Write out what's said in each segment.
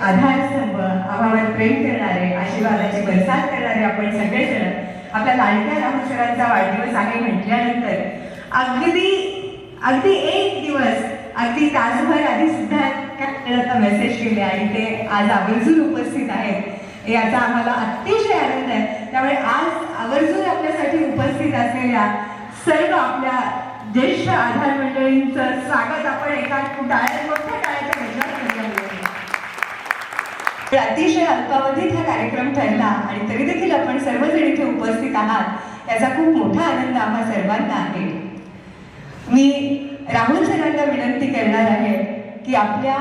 आधारस्तंभ, आम्हावर प्रेम करणारे, आशीर्वादाची बरसात करणारे आपण सगळेजण आपल्या लाडक्या राहुल सरांचा वाढदिवस आहे म्हटल्यानंतर अगदी एक दिवस, अगदी तासभर आधी सुद्धा काय मेसेज केले आणि ते आज आवर्जून उपस्थित आहेत याचा आम्हाला अतिशय आनंद आहे. त्यामुळे आज आवर्जून आपल्यासाठी उपस्थित असलेल्या सर्व आपल्या ज्येष्ठ आधार मंडळींचं स्वागत आपण एका मोठ्या टाळ्याच्या गजरात करूया. अतिशय अल्पावधीत हा कार्यक्रम ठरला आणि तरी देखील आपण सर्वजण इथे उपस्थित आहात याचा खूप मोठा आनंद आम्हा सर्वांना आहे. मी राहुल सरांना विनंती करणार आहे की आपल्या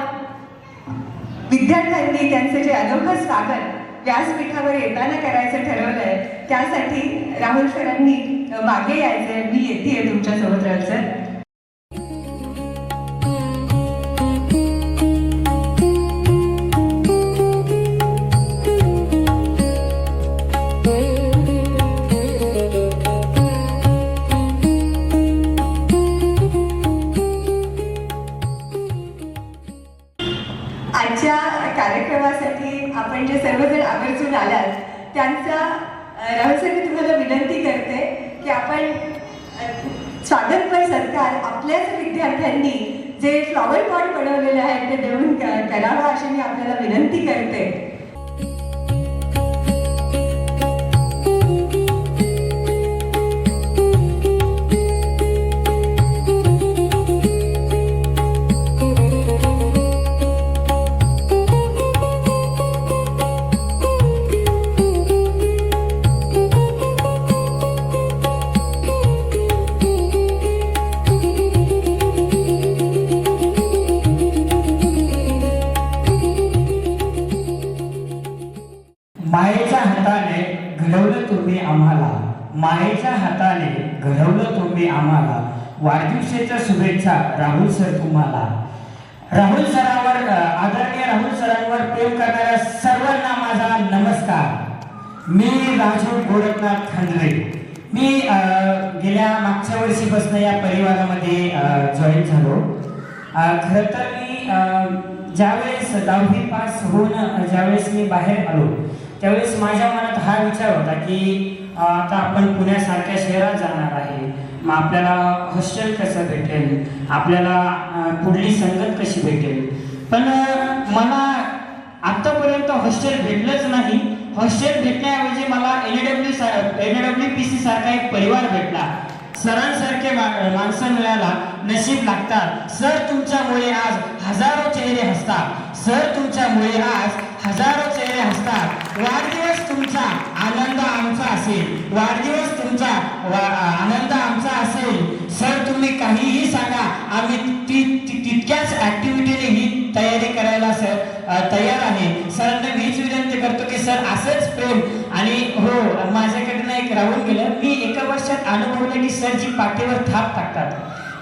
विद्यार्थ्यांनी त्यांचे जे अनोखं स्वागत व्यासपीठावर येताना करायचं ठरवलंय त्यासाठी राहुल सरांनी मागे यायचंय. मी येतेय तुमच्यासोबत राहुल सर. आजच्या कार्यक्रमासाठी आपण जे सर्वजण आवर्जून आलात त्यांचा राहुल सर मी तुम्हाला विनंती करते की आपण स्वागतपर सत्कार आपल्याच विद्यार्थ्यांनी जे फ्लॉवर पॉट बनवलेले आहेत ते देऊन करावं अशी मी आपल्याला विनंती करते. मायेच्या हाताने घडवलं तुम्ही आम्हाला, मायेच्या हाताने घडवलं तुम्ही आम्हाला. वाढदिवसाच्या शुभेच्छा राहुल सर तुम्हाला. राहुल सरांवर आदरणीय राहुल सरांवर प्रेम करणाऱ्या सर्वांना माझा नमस्कार. मी राजू गोरखनाथ खंडरे. मी गेल्या मागच्या वर्षीपासून या परिवारामध्ये जॉईन झालो. खरं तर मी ज्यावेळेस 10वी पास होऊन ज्यावेळेस मी बाहेर आलो त्यावेळेस माझ्या मनात हा विचार होता की आता आपण पुण्यासारख्या शहरात जाणार आहे, मग आपल्याला हॉस्टेल कसं भेटेल, आपल्याला पुढली संगत कशी भेटेल. पण मला आत्तापर्यंत हॉस्टेल भेटलंच नाही. हॉस्टेल भेटण्याऐवजी मला NWPC सारखा एक परिवार भेटला. सरांसारखे माणसं मिळायला नशीब लागतात. सर तुमच्यामुळे आज हजारो चेहरे हसतात. सर तुमच्यामुळे आज हजारो चेहरे हसतात. वाढदिवस तुमचा आनंद आमचा असेल, वाढदिवस तुमचा आनंद आमचा असेल. सर तुम्ही काहीही सांगा, आम्ही तितक्याच ऍक्टिव्हिटीने ही तयारी करायला तयार आहे. सरांना मीच विनंती करतो की सर असंच प्रेम आणि हो माझ्याकडनं एक राहून गेलं. मी एका वर्षात अनुभवलं की सर जी पाठीवर थाप टाकतात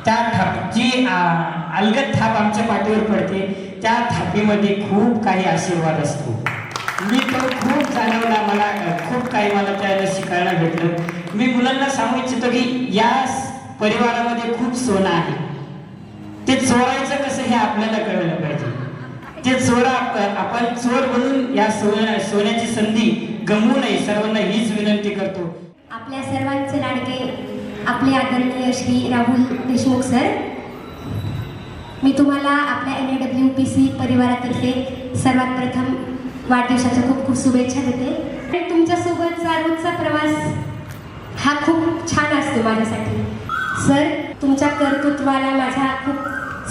त्या थापची अलगद थाप आमच्या पाठीवर पडते. त्या थापीमध्ये खूप काही आशीर्वाद असतो. मी तो खूप जाणवला. मला खूप काही मला त्याला शिकायला भेटलं. मी मुलांना सांगू इच्छितो की या परिवारामध्ये खूप सोनं आहे. ते चोरायचं कसं हे आपल्याला कळलं पाहिजे. ते आपण चोर बनून या सोन्याची संधी गमवू नये. सर्वांना हीच विनंती करतो. आपल्या सर्वांचे लाडके आपले आदरणीय श्री राहुल देशमुख सर, मी तुम्हाला आपल्या NWPC परिवारातर्फे सर्वात प्रथम वाढदिवसाच्या खूप खूप शुभेच्छा देते. तुमच्यासोबतचा रोजचा प्रवास हा खूप छान असतो माझ्यासाठी. सर तुमच्या कर्तृत्वाला माझा खूप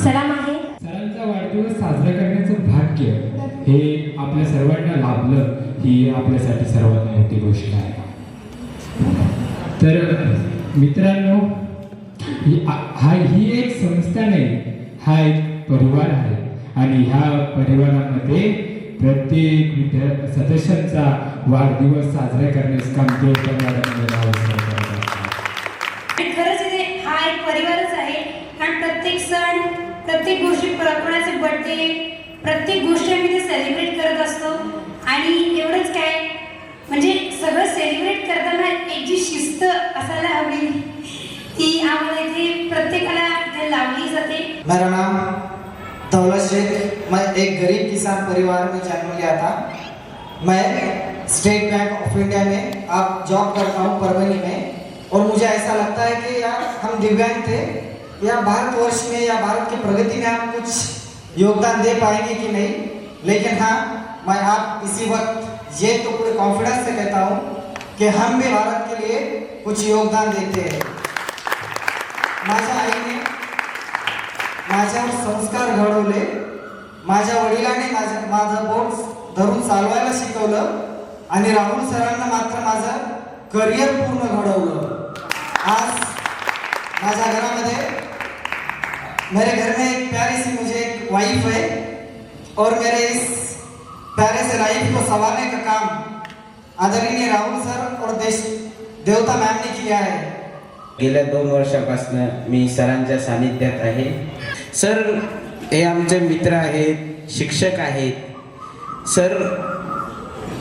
सलाम आहे. सरांचा वाढदिवस साजरा करण्याचं भाग्य हे आपल्या सर्वांना लाभलं ही आपल्यासाठी सर्वात मोठी गोष्ट आहे. तर मित्रांनो ही एक संस्था नाही, हा एक परिवार आहे आणि ह्या परिवारामध्ये प्रत्येक सदस्यांचा वाढदिवस साजरा करण्यास काम खरंच इथे हा एक परिवारच आहे. कारण प्रत्येक सण, प्रत्येक गोष्टी, कोणाचे बर्थडे, प्रत्येक गोष्टी आम्ही ते सेलिब्रेट करत असतो. आणि एवढंच काय म्हणजे सगळं सेलिब्रेट करताना एक जी शिस्त असायला हवी ती आम्हाला इथे प्रत्येकाला इथे लावली जाते. मेरा नाम दौलत शेख, मैं एक गरीब किसान परिवार में जन्म लिया था। मैं स्टेट बैंक ऑफ इंडिया में आप जॉब करता हूँ परभनी में, और मुझे ऐसा लगता है कि यार हम दिव्यांग थे, या भारतवर्ष में या भारत की प्रगति में हम कुछ योगदान दे पाएंगे कि नहीं, लेकिन हाँ, मैं आप इसी वक्त ये तो पूरे कॉन्फिडेंस से कहता हूँ कि हम भी भारत के लिए कुछ योगदान देते हैं। माझ्या आईने माझ्यावर संस्कार घडवले, माझ्या वडिलांनी माझं बोट धरून चालवायला शिकवलं, आणि राहुल सरांना मात्र माझं करिअर पूर्ण घडवलं। आज माझ्या घरामध्ये मेरे घर में एक प्यारी सी मुझे एक वाइफ है, और मेरे इस प्यारे से लाइफ को संवारने का काम आदरणीय राहुल सर और देवता मैम ने किया है। गेल्या 2 वर्षापासून मी सरांच्या सानिध्यात आहे। सर हे आमचे मित्र आहेत, शिक्षक आहेत, सर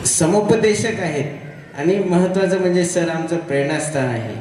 समुपदेशक आहेत, आणि महत्त्वाचं म्हणजे सर आमचं प्रेरणास्थान आहे।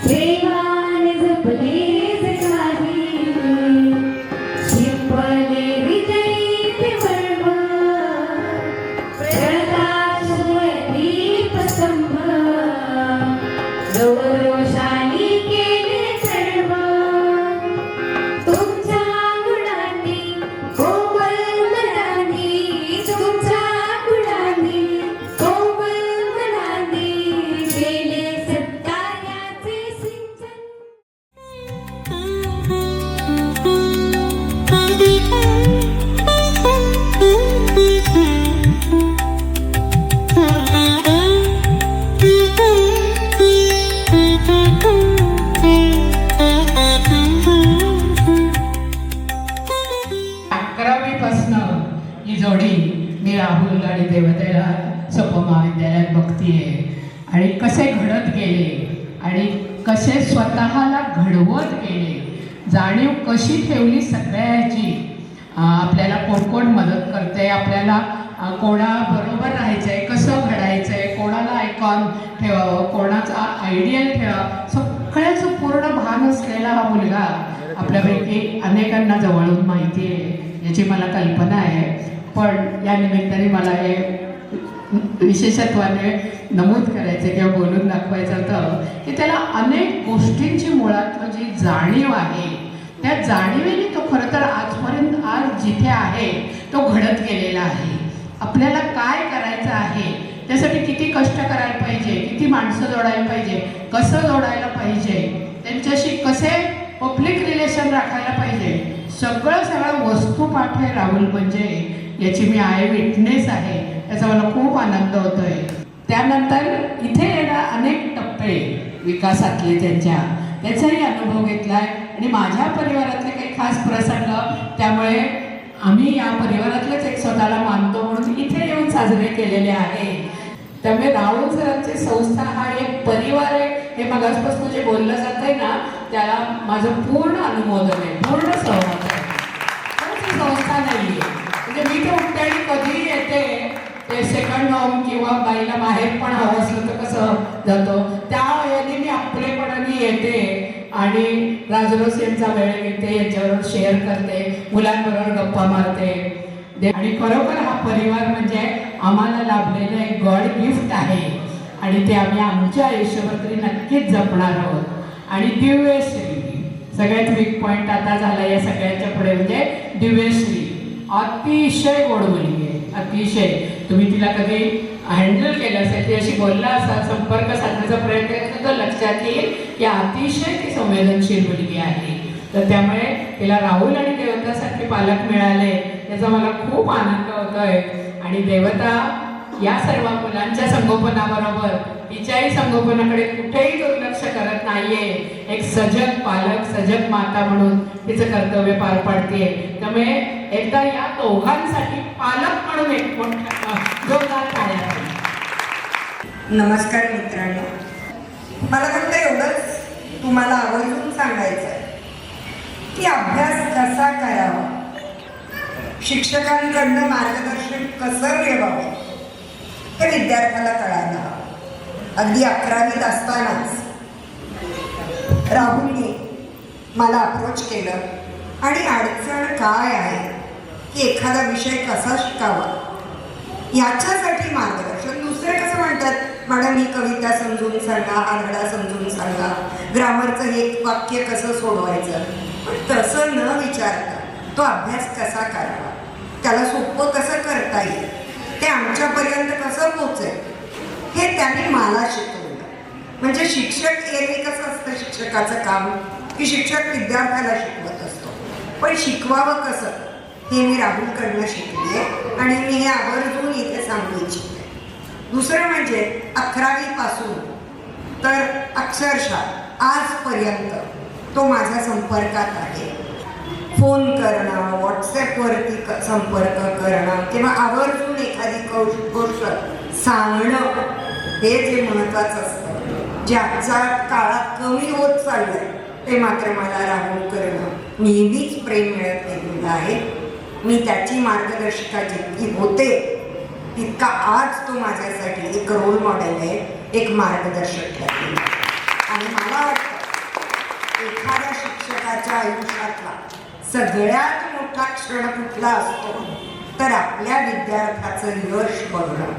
प्रेमाने जपले ही जोडी मी राहुल आणि देवतेला सोपा महाविद्यालयात बघतीये आणि कसे घडत गेले आणि कसे स्वतःला घडवत गेले, जाणीव कशी ठेवली सगळ्याची, आपल्याला कोण मदत करते, आपल्याला कोणाबरोबर राहायचं आहे, कसं घडायचं आहे, कोणाला आयकॉन ठेवावं, कोणाचा आयडियल ठेवावं, सगळ्याचं पूर्ण भान असलेला हा मुलगा आपल्यापैकी अनेकांना जवळून माहिती आहे याची मला कल्पना आहे. पण या निमित्ताने मला हे विशेषत्वाने नमूद करायचं किंवा बोलून दाखवायचं होतं की त्याला अनेक गोष्टींची मुळात जी जाणीव आहे त्या जाणीवेने तो खरं तर आजपर्यंत आज जिथे आहे तो घडत गेलेला आहे. आपल्याला काय करायचं आहे, त्यासाठी किती कष्ट करायला पाहिजे, किती माणसं जोडायला पाहिजे, कसं जोडायला पाहिजे, त्यांच्याशी कसे पब्लिक रिलेशन राखायला पाहिजे, सगळं वस्तुपाठ आहे राहुल म्हणजे याची मी आय विटनेस आहे. याचा मला खूप आनंद होतोय. त्यानंतर इथे येणं अनेक टप्पे विकासातले त्याचाही अनुभव घेतलाय आणि माझ्या परिवारातले काही खास प्रसंग, त्यामुळे आम्ही या परिवारातलेच एक स्वतःला मानतो म्हणून इथे येऊन साजरे केलेले आहे. त्यामुळे राहुल सरांची संस्था हा एक परिवार आहे हे मगासपासून जे बोललं जात आहे ना त्याला माझं पूर्ण अनुमोदन आहे, पूर्ण सहमत आहे. पण ती संस्था नाही आहे म्हणजे मी ते उठते आणि कधीही येते ते सेकंड होम किंवा बाईला बाहेर पण हवं असलं तर कसं जातो त्या वेळेने मी आपलेपणाने येते आणि राजरोस यांचा वेळ घेते, यांच्याबरोबर शेअर करते, मुलांबरोबर गप्पा मारते आणि खरोखर हा परिवार म्हणजे आम्हाला लाभलेलं एक गॉड गिफ्ट आहे आणि ते आम्ही आमच्या आयुष्यभर तरी नक्कीच जपणार आहोत. आणि दिव्यश्री सगळ्यात वीक पॉईंट आता झाला या सगळ्यांच्या पुढे म्हणजे दिव्यश्री अतिशय गोड मुलगी आहे, अतिशय. तुम्ही तिला कधी हँडल केलं असेल, ती अशी बोलला असा संपर्क साधण्याचा प्रयत्न केला तर लक्षात येईल की अतिशय ती संवेदनशील मुलगी आहे. तर त्यामुळे तिला राहुल आणि देवतासारखे पालक मिळाले याचा मला खूप आनंद होतोय. आणि देवता या सर्व मुलांच्या संगोपनाबरोबर तिच्याही संगोपनाकडे कुठेही दुर्लक्ष करत नाहीये. एक सजग पालक, सजग माता म्हणून तिचं कर्तव्य पार पाडते. त्यामुळे एकदा या दोघांसाठी पालक म्हणून एक मोठा जोरदार टाळ्या. नमस्कार मित्रांनो, मला फक्त एवढंच तुम्हाला आवर्जून सांगायचं आहे की अभ्यास कसा करावा, शिक्षकांकडनं मार्गदर्शन कसं मिळवावं हे विद्यार्थ्याला कळायला हवं. अगदी 11वीत असतानाच राहुलने मला अप्रोच केलं आणि अडचण काय आहे की एखादा विषय कसा शिकावा याच्यासाठी मार्गदर्शन. दुसरे कसं म्हणतात, मॅडम ही कविता समजून सांगा, हा धडा समजून सांगा, ग्रामरचं हे वाक्य कसं सोडवायचं. पण तसं न विचारता तो अभ्यास कसा करावा, त्याला सोपं कसं करता येईल, ते आमच्यापर्यंत कसं पोचेल हे त्यांनी मला शिकवलं. म्हणजे शिक्षक एरवी कसं असतं शिक्षकाचं काम की शिक्षक विद्यार्थ्याला शिकवत असतो, पण शिकवावं कसं हे मी राहुलकडनं शिकली आहे आणि मी हे आवर्जून इथे सांगू इच्छिते. दुसरं म्हणजे 11वीपासून तर अक्षरशः आजपर्यंत तो माझ्या संपर्कात आहे. फोन करणं, व्हॉट्सॲपवरती संपर्क करणं किंवा आवर्जून एखादी गोष्ट सांगणं हे जे महत्त्वाचं असतं, जे आजच्या काळात कमी होत चाललंय ते मात्र मला राहुल करणं नेहमीच प्रेम मिळत गेलेलं आहे. मी त्याची मार्गदर्शिका जितकी होते तितका आज तो माझ्यासाठी एक रोल मॉडेल आहे, एक मार्गदर्शक आहे. आणि मला वाटतं एखाद्या शिक्षकाच्या आयुष्यातला सगळ्यात मोठा क्षण कुठला असतो तर आपल्या विद्यार्थ्याचं यश बघणं.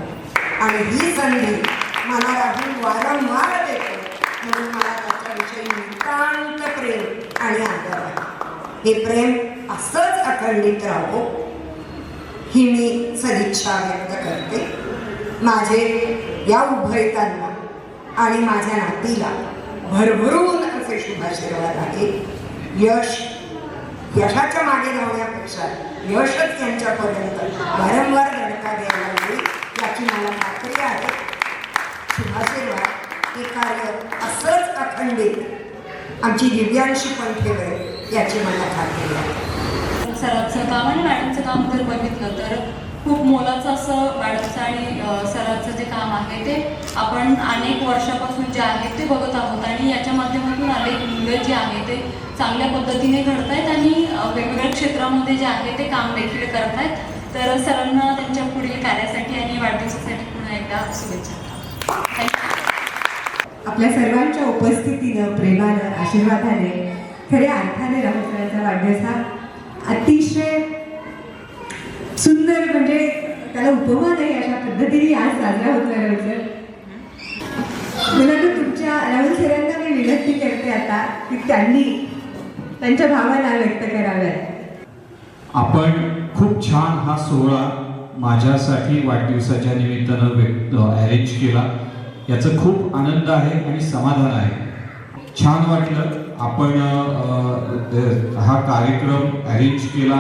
आणि ही संधी मला राहुल वारंवार देतो म्हणून मला त्याच्याविषयी नितांत प्रेम आणि आदर आहे. हे प्रेम असंच अखंडित राहो ही मी सदिच्छा व्यक्त करते. माझे या उभयतांना आणि माझ्या नातीला भरभरून असे शुभाशीर्वाद आहे. यशाच्या मागे धावण्यापेक्षा यशच यांच्यापर्यंत वारंवार धडका द्यायला लागेल याची मला खात्री आहे. शुभाशीर्वाद हे कार्य असंच अखंडित आमची दिव्यांशी पण ठेवेल याची मला खात्री आहे. सरांचं काम आणि मॅडमचं काम जर बघितलं तर खूप मोलाचं असं मॅडमचं आणि सरांचं जे काम आहे ते आपण अनेक वर्षापासून जे आहे ते बघत आहोत आणि याच्या माध्यमातून अनेक मुलं जे आहे ते चांगल्या पद्धतीने घडतायत आणि वेगवेगळ्या क्षेत्रामध्ये जे आहे ते काम देखील करतायत. तर सरांना त्यांच्या पुढील कार्यासाठी आणि वाढदिवसासाठी पुन्हा एकदा शुभेच्छा. थँक्यू. आपल्या सर्वांच्या उपस्थितीनं, प्रेमानं, आशीर्वादाने खऱ्या अर्थाने राहुल सरांचा वाढदिवस हा अतिशय सुंदर, म्हणजे त्याला उपमा नाही अशा पद्धतीने आज साजरा होतो. राहुल सर, मला तर तुमच्या राहुल सरांना मी विनंती करते आता की त्यांनी त्यांच्या भावना व्यक्त कराव्यात. आपण खूप छान हा सोहळा माझ्यासाठी वाढदिवसाच्या निमित्तानं अरेंज केला. याचा खूप आनंद आहे आणि समाधान आहे. छान वाटलं आपण हा कार्यक्रम अरेंज केला.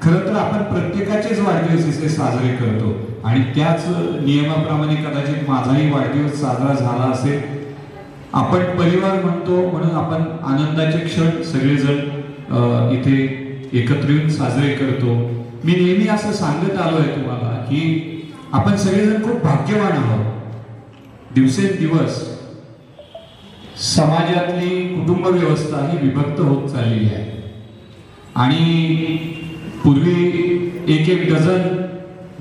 खरं तर आपण प्रत्येकाचेच वाढदिवस इथे साजरे करतो आणि त्याच नियमाप्रमाणे कदाचित माझाही वाढदिवस साजरा झाला असेल. आपण परिवार म्हणतो म्हणून आपण आनंदाचे क्षण सगळेजण इथे एकत्र येऊन साजरे करतो. मी नेहमी असं सांगत आलो आहे तुम्हाला की आपण सगळेजण खूप भाग्यवान आहोत. दिवसेंदिवस समाजातली कुटुंब व्यवस्था ही विभक्त होत चाललेली आहे आणि पूर्वी एक एक डझन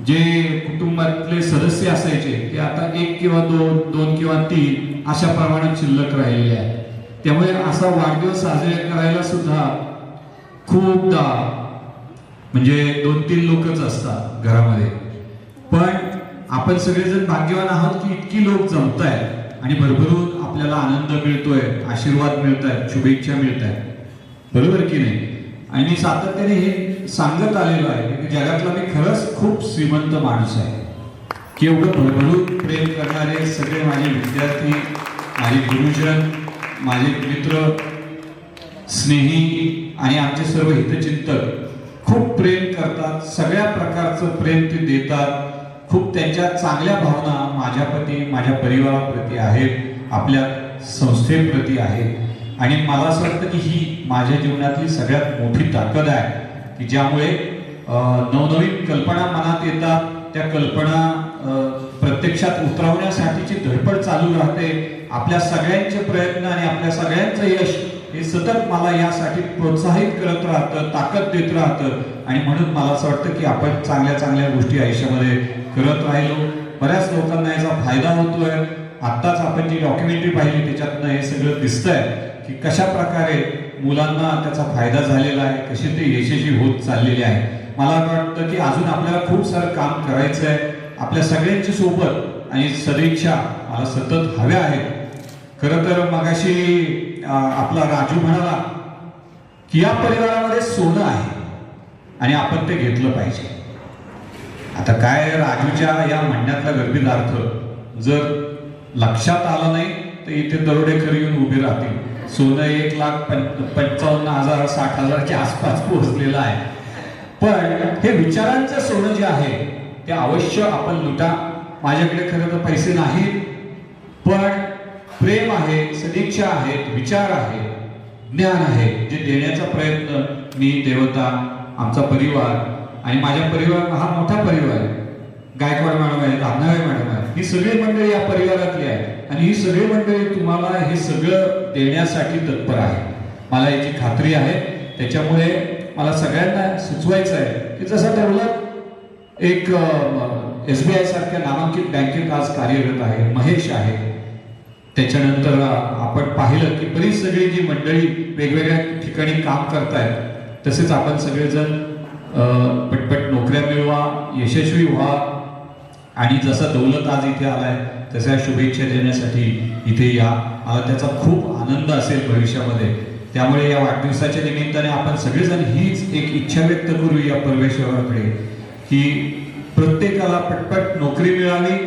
जे कुटुंबातले सदस्य असायचे ते आता 1 किंवा 2 किंवा 3 अशा प्रमाणात शिल्लक राहिलेले आहेत. त्यामुळे असा वाढदिवस साजरे करायला सुद्धा खूपदा म्हणजे 2-3 लोकच असतात घरामध्ये. पण आपण सगळेजण भाग्यवान आहोत की इतकी लोक जमतायत आणि भरभरून आपल्याला आनंद मिळतोय, आशीर्वाद मिळतायत, शुभेच्छा मिळतायत. बरोबर की नाही? आणि मी सातत्याने हे सांगत आलेलो आहे की जगातला मी खरंच खूप श्रीमंत माणूस आहे की एवढं भरभरून प्रेम करणारे सगळे माझे विद्यार्थी, माझे गुरुजन, माझे मित्र, स्नेही आणि आमचे सर्व हितचिंतक खूप प्रेम करतात. सगळ्या प्रकारचं प्रेम ते देतात. खूप त्यांच्या चांगल्या भावना माझ्याप्रती, माझ्या परिवाराप्रती आहेत, आपल्या संस्थेप्रती आहेत. आणि मला असं वाटतं की ही माझ्या जीवनातली सगळ्यात मोठी ताकद आहे की ज्यामुळे नवनवीन कल्पना मनात येतात. त्या कल्पना प्रत्यक्षात उतरवण्यासाठीची धडपड चालू राहते. आपल्या सगळ्यांचे प्रयत्न आणि आपल्या सगळ्यांचं यश हे सतत मला यासाठी प्रोत्साहित करत राहतं, ताकद देत राहतं. आणि म्हणून मला असं वाटतं की आपण चांगल्या चांगल्या गोष्टी आयुष्यामध्ये करत राहिलो. बऱ्याच लोकांना याचा फायदा होतोय. आत्ताच आपण जी डॉक्युमेंटरी पाहिली त्याच्यातनं हे सगळं दिसतंय की कशा प्रकारे मुलांना त्याचा फायदा झालेला आहे, कसे ते यशस्वी होत चाललेले आहे. मला वाटतं की अजून आपल्याला खूप सारं काम करायचं आहे. आपल्या सगळ्यांची सोबत आणि सदिच्छा मला सतत हव्या आहेत. खरं तर मगाशी आपला राजू म्हणाला की या परिवारामध्ये सोनं आहे आणि आपण ते घेतलं पाहिजे. आता काय राजूच्या या म्हणण्यातला गर्भित अर्थ जर लक्षात आला नाही तर इथे दरोडेखोर येऊन उभे राहतील. सोनं 1,55,000 60,000च्या आसपास पोहोचलेलं आहे. पण हे विचारांचं सोनं जे आहे ते अवश्य आपण लुटा. माझ्याकडे खरं तर पैसे नाहीत, पण प्रेम आहे, सदिच्छा आहेत, विचार आहे, ज्ञान आहे, जे देण्याचा प्रयत्न मी, देवता, आमचा परिवार आणि माझ्या परिवार हा मोठा परिवार आहे. गायकवाड मॅडम आहे, रामनाबाई मॅडम आहे, ही सगळी मंडळी या परिवारातली आहे आणि ही सगळी मंडळी तुम्हाला हे सगळं देण्यासाठी तत्पर आहे. मला याची खात्री आहे. त्याच्यामुळे मला सगळ्यांना सुचवायचं आहे की जसं डेव्हलप एक SBI सारख्या नामांकित बँकेत आज कार्यरत आहे, महेश आहे. त्याच्यानंतर आपण पाहिलं की बरीच सगळी जी मंडळी वेगवेगळ्या ठिकाणी काम करतायत, तसेच आपण सगळेजण पटपट नोकऱ्या मिळवा, यशस्वी व्हा आणि जसा दौलत आज इथे आलाय तशा शुभेच्छा देण्यासाठी इथे या. मला त्याचा खूप आनंद असेल भविष्यामध्ये. त्यामुळे या वाढदिवसाच्या निमित्ताने आपण सगळेजण हीच एक इच्छा व्यक्त करू या परमेश्वराकडे की प्रत्येकाला पटपट नोकरी मिळावी,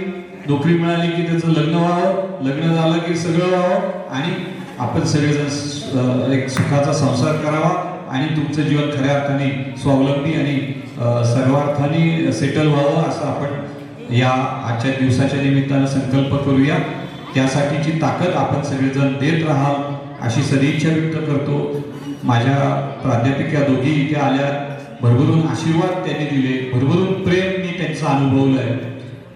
नोकरी मिळाली की त्याचं लग्न व्हावं, लग्न झालं की सगळं व्हावं आणि आपण सगळेजण एक सुखाचा संसार करावा आणि तुमचं जीवन खऱ्या अर्थाने स्वावलंबी आणि सर्वार्थाने सेटल व्हावं असं आपण या आजच्या दिवसाच्या निमित्तानं संकल्प करूया. त्यासाठीची ताकद आपण सगळेजण देत राहाल अशी सदिच्छा व्यक्त करतो. माझ्या प्राध्यापिका दोघी इथे आल्या, भरभरून आशीर्वाद त्यांनी दिले, भरभरून प्रेम मी त्यांचं अनुभवलं आहे.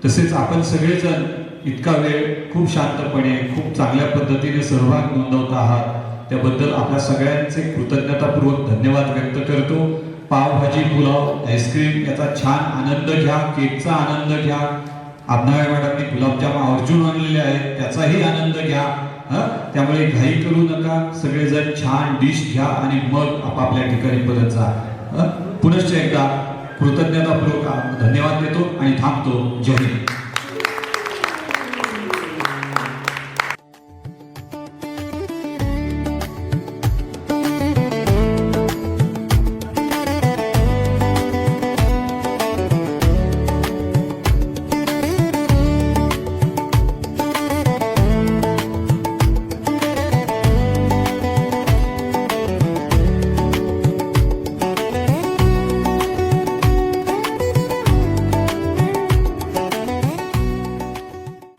तसेच आपण सगळेजण इतका वेळ खूप शांतपणे खूप चांगल्या पद्धतीने सहभाग नोंदवत आहात, त्याबद्दल आपल्या सगळ्यांचे कृतज्ञतापूर्वक धन्यवाद व्यक्त करतो. पावभाजी, पुलाव, आईस्क्रीम याचा छान आनंद घ्या, केकचा आनंद घ्या. आभनाळे मॅडमनी गुलाबजाम आवर्जून आणलेले आहेत, त्याचाही आनंद घ्या. त्यामुळे घाई करू नका, सगळेजण छान डिश घ्या आणि मग आपापल्या ठिकाणी परत जा. पुनश्च एकदा कृतज्ञतापूर्वक धन्यवाद देतो आणि थांबतो. जय हिंद.